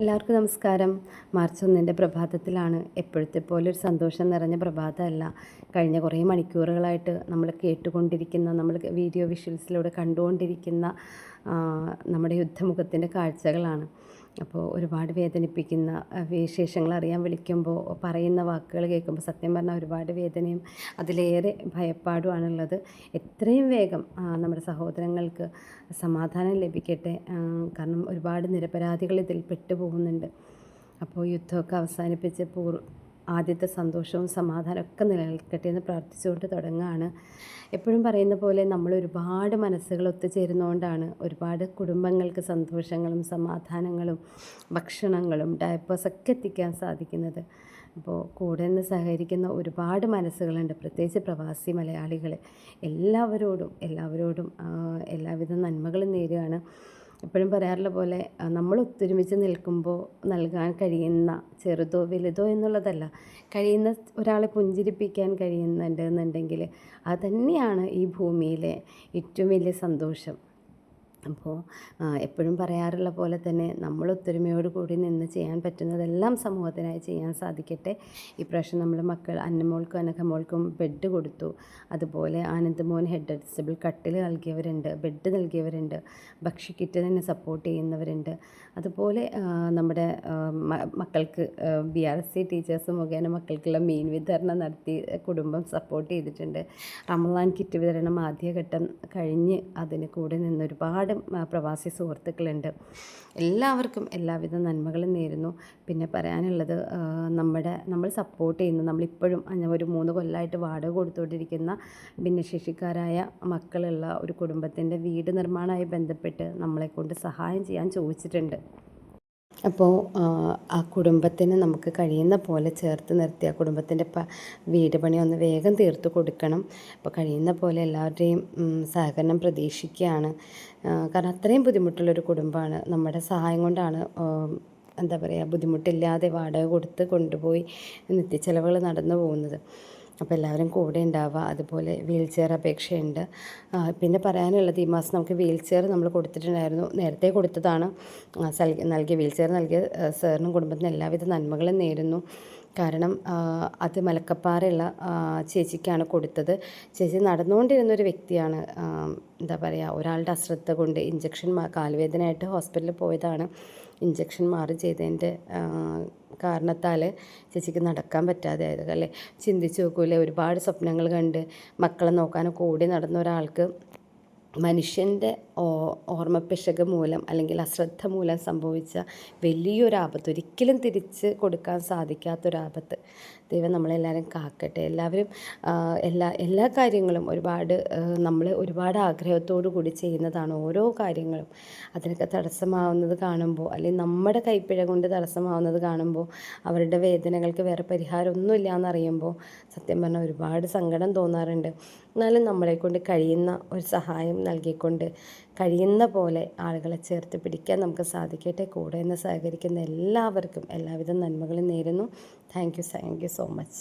എല്ലാവർക്കും നമസ്കാരം. മാർച്ച് 1 പ്രഭാതത്തിലാണ്. എപ്പോഴത്തെ പോലെ ഒരു സന്തോഷം നിറഞ്ഞ പ്രഭാതമല്ല. കഴിഞ്ഞ കുറേ മണിക്കൂറുകളായിട്ട് നമ്മൾ കേട്ടുകൊണ്ടിരിക്കുന്ന, നമ്മൾ വീഡിയോ വിഷ്വൽസിലൂടെ കണ്ടുകൊണ്ടിരിക്കുന്ന നമ്മുടെ യുദ്ധമുഖത്തിൻ്റെ കാഴ്ചകളാണ്. അപ്പോൾ ഒരുപാട് വേദനിപ്പിക്കുന്ന വിശേഷങ്ങൾ അറിയാൻ വിളിക്കുമ്പോൾ പറയുന്ന വാക്കുകൾ കേൾക്കുമ്പോൾ സത്യം പറഞ്ഞാൽ ഒരുപാട് വേദനയും അതിലേറെ ഭയപ്പാടുമാണുള്ളത്. എത്രയും വേഗം നമ്മുടെ സഹോദരങ്ങൾക്ക് സമാധാനം ലഭിക്കട്ടെ. കാരണം ഒരുപാട് നിരപരാധികൾ ഇതിൽ പെട്ടുപോകുന്നുണ്ട്. അപ്പോൾ യുദ്ധമൊക്കെ അവസാനിപ്പിച്ച് ആദ്യത്തെ സന്തോഷവും സമാധാനമൊക്കെ നിലനിൽക്കട്ടെ എന്ന് പ്രാർത്ഥിച്ചുകൊണ്ട് തുടങ്ങുകയാണ്. എപ്പോഴും പറയുന്ന പോലെ നമ്മൾ ഒരുപാട് മനസ്സുകൾ ഒത്തുചേരുന്നതുകൊണ്ടാണ് ഒരുപാട് കുടുംബങ്ങൾക്ക് സന്തോഷങ്ങളും സമാധാനങ്ങളും ഭക്ഷണങ്ങളും ഡയപ്പേഴ്സൊക്കെ എത്തിക്കാൻ സാധിക്കുന്നത്. അപ്പോൾ കൂടെ നിന്ന് സഹകരിക്കുന്ന ഒരുപാട് മനസ്സുകളുണ്ട്, പ്രത്യേകിച്ച് പ്രവാസി മലയാളികൾ. എല്ലാവരോടും എല്ലാവിധ നന്മകളും നേരുകയാണ്. എപ്പോഴും പറയാറുള്ള പോലെ നമ്മൾ ഒത്തൊരുമിച്ച് നിൽക്കുമ്പോൾ നൽകാൻ കഴിയുന്ന ചെറുതോ വലുതോ എന്നുള്ളതല്ല, കഴിയുന്ന ഒരാളെ പുഞ്ചിരിപ്പിക്കാൻ കഴിയുന്നുണ്ട് എന്നുണ്ടെങ്കിൽ അത് തന്നെയാണ് ഈ ഭൂമിയിലെ ഏറ്റവും വലിയ സന്തോഷം. അപ്പോൾ എപ്പോഴും പറയാറുള്ള പോലെ തന്നെ നമ്മൾ ഒത്തൊരുമയോട് കൂടി നിന്ന് ചെയ്യാൻ പറ്റുന്നതെല്ലാം സമൂഹത്തിനായി ചെയ്യാൻ സാധിക്കട്ടെ. ഇപ്രാവശ്യം നമ്മൾ മക്കൾ അന്നമോൾക്കും അനഘമോൾക്കും ബെഡ് കൊടുത്തു. അതുപോലെ ആനന്ദ് ഹെഡ് അഡ്ജസ്റ്റബിൾ കട്ടിൽ നൽകിയവരുണ്ട്, ബെഡ് നൽകിയവരുണ്ട്, ഭക്ഷ്യക്കിറ്റ് തന്നെ സപ്പോർട്ട് ചെയ്യുന്നവരുണ്ട്. അതുപോലെ നമ്മുടെ മക്കൾക്ക് BRC ടീച്ചേഴ്സ് മുഖേന മക്കൾക്കുള്ള മീൻ വിതരണം നടത്തി കുടുംബം സപ്പോർട്ട് ചെയ്തിട്ടുണ്ട്. റമദാൻ കിറ്റ് വിതരണം ആദ്യഘട്ടം കഴിഞ്ഞ് അതിന് കൂടെ നിന്ന് ഒരുപാട് പ്രവാസി സുഹൃത്തുക്കളുണ്ട്. എല്ലാവർക്കും എല്ലാവിധ നന്മകളും നേരുന്നു. പിന്നെ പറയാനുള്ളത്, നമ്മൾ സപ്പോർട്ട് ചെയ്യുന്ന, നമ്മളിപ്പോഴും ഒരു 3 കൊല്ലമായിട്ട് വാടക കൊടുത്തുകൊണ്ടിരിക്കുന്ന ഭിന്നശേഷിക്കാരായ മക്കളുള്ള ഒരു കുടുംബത്തിൻ്റെ വീട് നിർമ്മാണവുമായി ബന്ധപ്പെട്ട് നമ്മളെക്കൊണ്ട് സഹായം ചെയ്യാൻ ചോദിച്ചിട്ടുണ്ട്. അപ്പോൾ ആ കുടുംബത്തിന് നമുക്ക് കഴിയുന്ന പോലെ ചേർത്ത് നിർത്തി ആ കുടുംബത്തിൻ്റെ വീട് പണി ഒന്ന് വേഗം തീർത്ത് കൊടുക്കണം. അപ്പോൾ കഴിയുന്ന പോലെ എല്ലാവരുടെയും സഹകരണം പ്രതീക്ഷിക്കുകയാണ്. കാരണം അത്രയും ബുദ്ധിമുട്ടുള്ളൊരു കുടുംബമാണ്. നമ്മുടെ സഹായം കൊണ്ടാണ് എന്താ പറയുക, ബുദ്ധിമുട്ടില്ലാതെ വാടക കൊടുത്ത് കൊണ്ടുപോയി നിത്യച്ചെലവുകൾ നടന്നു പോകുന്നത്. അപ്പോൾ എല്ലാവരും കൂടെ ഉണ്ടാവുക. അതുപോലെ വീൽ ചെയർ അപേക്ഷയുണ്ട്. പിന്നെ പറയാനുള്ളത്, ഈ മാസം നമുക്ക് വീൽ ചെയർ നമ്മൾ കൊടുത്തിട്ടുണ്ടായിരുന്നു, നേരത്തെ കൊടുത്തതാണ്. നൽകിയ വീൽ ചെയർ നൽകിയ സാറിനും കുടുംബത്തിനും എല്ലാവിധ നന്മകളും നേരുന്നു. കാരണം അത് മലക്കപ്പാറയുള്ള ചേച്ചിക്കാണ് കൊടുത്തത്. ചേച്ചി നടന്നുകൊണ്ടിരുന്നൊരു വ്യക്തിയാണ്. എന്താ പറയുക, ഒരാളുടെ അശ്രദ്ധ കൊണ്ട് ഇഞ്ചക്ഷൻ കാലുവേദനയായിട്ട് ഹോസ്പിറ്റലിൽ പോയതാണ്. ഇഞ്ചക്ഷൻ മാറി ചെയ്തതിൻ്റെ കാരണത്താൽ ചേച്ചിക്ക് നടക്കാൻ പറ്റാതെ ആയത്. അല്ലേ, ചിന്തിച്ച് നോക്കൂലേ, ഒരുപാട് സ്വപ്നങ്ങൾ കണ്ട് മക്കളെ നോക്കാനും കൂടി നടന്ന ഒരാൾക്ക് മനുഷ്യൻ്റെ ഓർമ്മപ്പിശക് മൂലം അല്ലെങ്കിൽ അശ്രദ്ധ മൂലം സംഭവിച്ച വലിയൊരാപത്ത്, ഒരിക്കലും തിരിച്ച് കൊടുക്കാൻ സാധിക്കാത്തൊരാപത്ത്. ദൈവം നമ്മളെല്ലാവരും കാക്കട്ടെ. എല്ലാവരും എല്ലാ കാര്യങ്ങളും നമ്മൾ ഒരുപാട് ആഗ്രഹത്തോടു കൂടി ചെയ്യുന്നതാണ് ഓരോ കാര്യങ്ങളും. അതിനൊക്കെ തടസ്സമാവുന്നത് കാണുമ്പോൾ, അല്ലെങ്കിൽ നമ്മുടെ കൈപ്പിഴ കൊണ്ട് തടസ്സമാവുന്നത് കാണുമ്പോൾ, അവരുടെ വേദനകൾക്ക് വേറെ പരിഹാരമൊന്നുമില്ല എന്നറിയുമ്പോൾ സത്യം പറഞ്ഞാൽ ഒരുപാട് സങ്കടം തോന്നാറുണ്ട്. എന്നാലും നമ്മളെക്കൊണ്ട് കഴിയുന്ന ഒരു സഹായം നൽകിക്കൊണ്ട് കഴിയുന്ന പോലെ ആളുകളെ ചേർത്ത് പിടിക്കാൻ നമുക്ക് സാധിക്കട്ടെ. കൂടെ നിന്ന് സഹകരിക്കുന്ന എല്ലാവർക്കും എല്ലാവിധ നന്മകളും നേരുന്നു. Thank you so much.